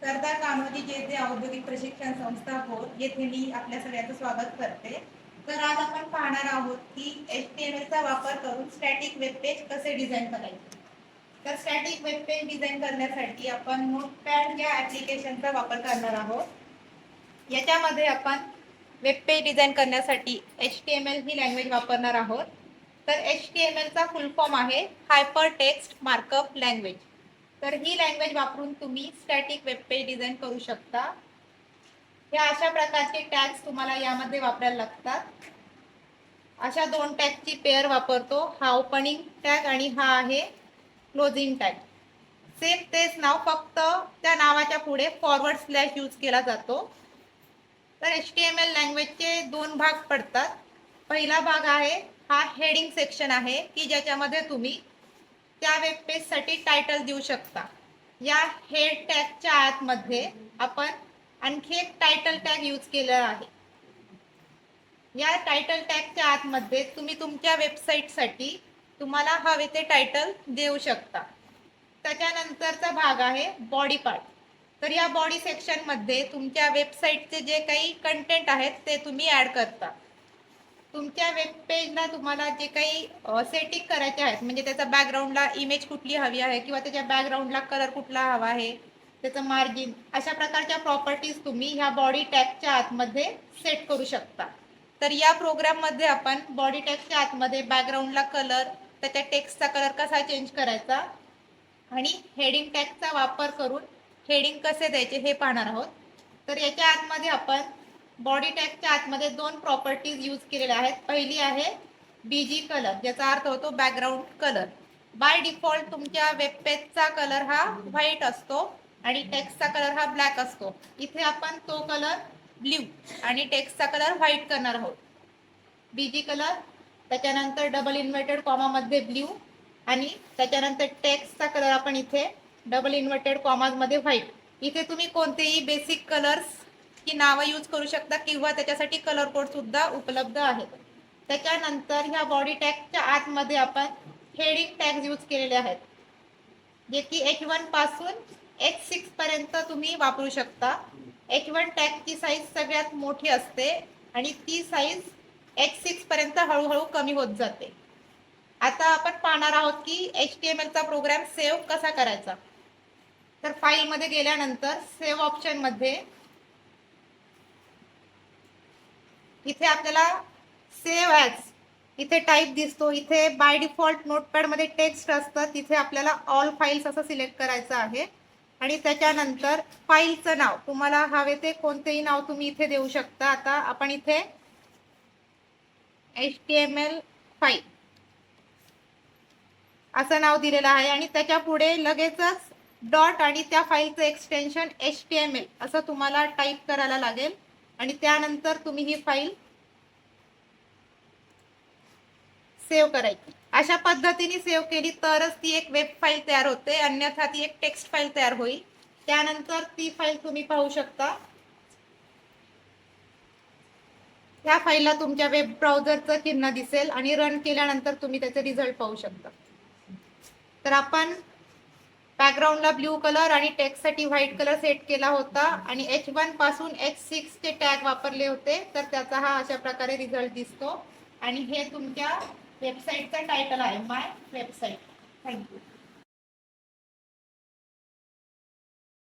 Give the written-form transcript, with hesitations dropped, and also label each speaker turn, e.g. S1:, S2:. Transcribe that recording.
S1: सरदार कान्होजी जे औद्योगिक प्रशिक्षण संस्था बोध येथे मी आपल्या सगळ्यांचं स्वागत करते. तर आज आपण पाहणार आहोत की HTML चा वापर करून स्टॅटिक वेब पेज कसे डिझाईन करायचे. तर स्टॅटिक वेब पेज डिझाईन करण्यासाठी आपण नोटपॅड या ऍप्लिकेशनचा वापर करणार आहोत. याच्यामध्ये आपण वेब पेज डिझाईन करण्यासाठी HTML ही लँग्वेज वापरणार आहोत. तर HTML चा फुल फॉर्म आहे हायपर टेक्स्ट मार्कअप लँग्वेज. तर ही लँग्वेज वापरून तुम्ही स्टॅटिक वेब पेज डिझाईन करू शकता. या अशा प्रकारचे टॅग्स तुम्हाला यामध्ये वापरायला लागतात. अशा दोन टॅगची पेअर वापरतो, हा ओपनिंग टॅग आणि हा आहे क्लोजिंग टॅग. सेम तेच नाव, फक्त त्या नावाच्या पुढे फॉरवर्ड स्लॅश यूज केला जातो. तर HTML लँग्वेजचे दोन भाग पडतात. पहिला भाग आहे हा हेडिंग सेक्शन आहे की ज्याच्यामध्ये तुम्ही त्या वेब पेज साठी टायटल देऊ शकता. या हेड टॅगच्या आतमध्ये आपण आणखी एक टायटल टॅग यूज केला आहे. या टायटल टॅगच्या आतमध्ये तुम्ही तुमच्या वेबसाईटसाठी तुम्हाला हवे ते टायटल देऊ शकता. त्याच्यानंतरचा भाग आहे बॉडी पार्ट. तर या बॉडी सेक्शन मध्ये तुमच्या वेबसाईटचे जे काही कंटेंट आहेत ते तुम्ही ऍड करता. तुमच्या वेब पेजला तुम्हाला जे काही सेटिंग करायचे आहेत, म्हणजे त्याचा बॅकग्राऊंडला इमेज कुठली हवी आहे किंवा त्याच्या बॅकग्राऊंडला कलर कुठला हवा आहे, त्याचं मार्जिन, अशा प्रकारच्या प्रॉपर्टीज तुम्ही ह्या बॉडी टॅगच्या आतमध्ये सेट करू शकता. तर या प्रोग्राममध्ये आपण बॉडी टॅगच्या आतमध्ये बॅकग्राऊंडला कलर, त्याच्या टेक्स्टचा कलर कसा चेंज करायचा आणि हेडिंग टॅगचा वापर करून हेडिंग कसे द्यायचे हे पाहणार आहोत. तर याच्या आतमध्ये आपण बॉडी टॅगच्या आतमध्ये दोन प्रॉपर्टीज यूज केलेल्या आहेत. पहिली आहे BG कलर, ज्याचा अर्थ होतो बॅकग्राऊंड कलर. बाय डिफॉल्ट तुमच्या वेब पेजचा कलर हा व्हाईट असतो आणि टेक्स्टचा कलर हा ब्लॅक असतो. इथे आपण तो कलर ब्ल्यू आणि टेक्स्टचा कलर व्हाईट करणार आहोत. BG कलर, त्याच्यानंतर डबल इन्व्हर्टेड कॉमा मध्ये ब्ल्यू आणि त्याच्यानंतर टेक्स्टचा कलर आपण इथे डबल इन्व्हर्टेड कॉमाज मध्ये व्हाईट. इथे तुम्ही कोणतेही बेसिक कलर्स की नावं यूज करू शकता किंवा त्याच्यासाठी कलर कोड सुद्धा उपलब्ध आहेत. त्याच्यानंतर ह्या बॉडी टॅगच्या आतमध्ये आपण हेडिंग टॅग यूज केलेले आहेत, जे की H1 पासून H6 पर्यंत तुम्ही वापरू शकता. H1 टॅगची साईज सगळ्यात मोठी असते आणि ती साईज H6 पर्यंत हळूहळू कमी होत जाते. आता आपण पाहणार आहोत की HTML चा प्रोग्राम सेव्ह कसा करायचा. तर फाईल मध्ये गेल्यानंतर सेव्ह ऑप्शन मध्ये इथे आपल्याला सेव्ह ॲज इथे टाईप दिसतो. इथे बाय डिफॉल्ट नोटपॅड मध्ये टेक्स्ट असतं, तिथे आपल्याला ऑल फाईल्स असं सिलेक्ट करायचं आहे आणि त्याच्यानंतर फाईलचं नाव तुम्हाला हवे ते कोणतेही नाव तुम्ही इथे देऊ शकता. आता आपण इथे HTML फाईल असं नाव दिलेलं आहे आणि त्याच्या पुढे लगेचच डॉट आणि त्या फाईलचं एक्सटेन्शन HTML असं तुम्हाला टाईप करायला लागेल आणि त्यानंतर तुम्ही ही फाईल सेव्ह करायची. अशा पद्धतीने सेव्ह केली तरच ती एक वेब फाईल तयार होते, अन्यथा ती एक टेक्स्ट फाईल तयार होईल. त्यानंतर ती फाईल तुम्ही पाहू शकता. त्या फाईलला तुमच्या वेब ब्राउझरचं चिन्ह दिसेल आणि रन केल्यानंतर तुम्ही त्याचे रिझल्ट पाहू शकता. तर आपण बॅकग्राऊंडला ब्ल्यू कलर आणि टेक्स्टसाठी व्हाईट कलर सेट केला होता आणि H1 पासून H6 चे टॅग वापरले होते, तर त्याचा हा अशा प्रकारे रिझल्ट दिसतो आणि हे तुमच्या वेबसाईटचा टायटल आहे, माय वेबसाईट. थँक्यू.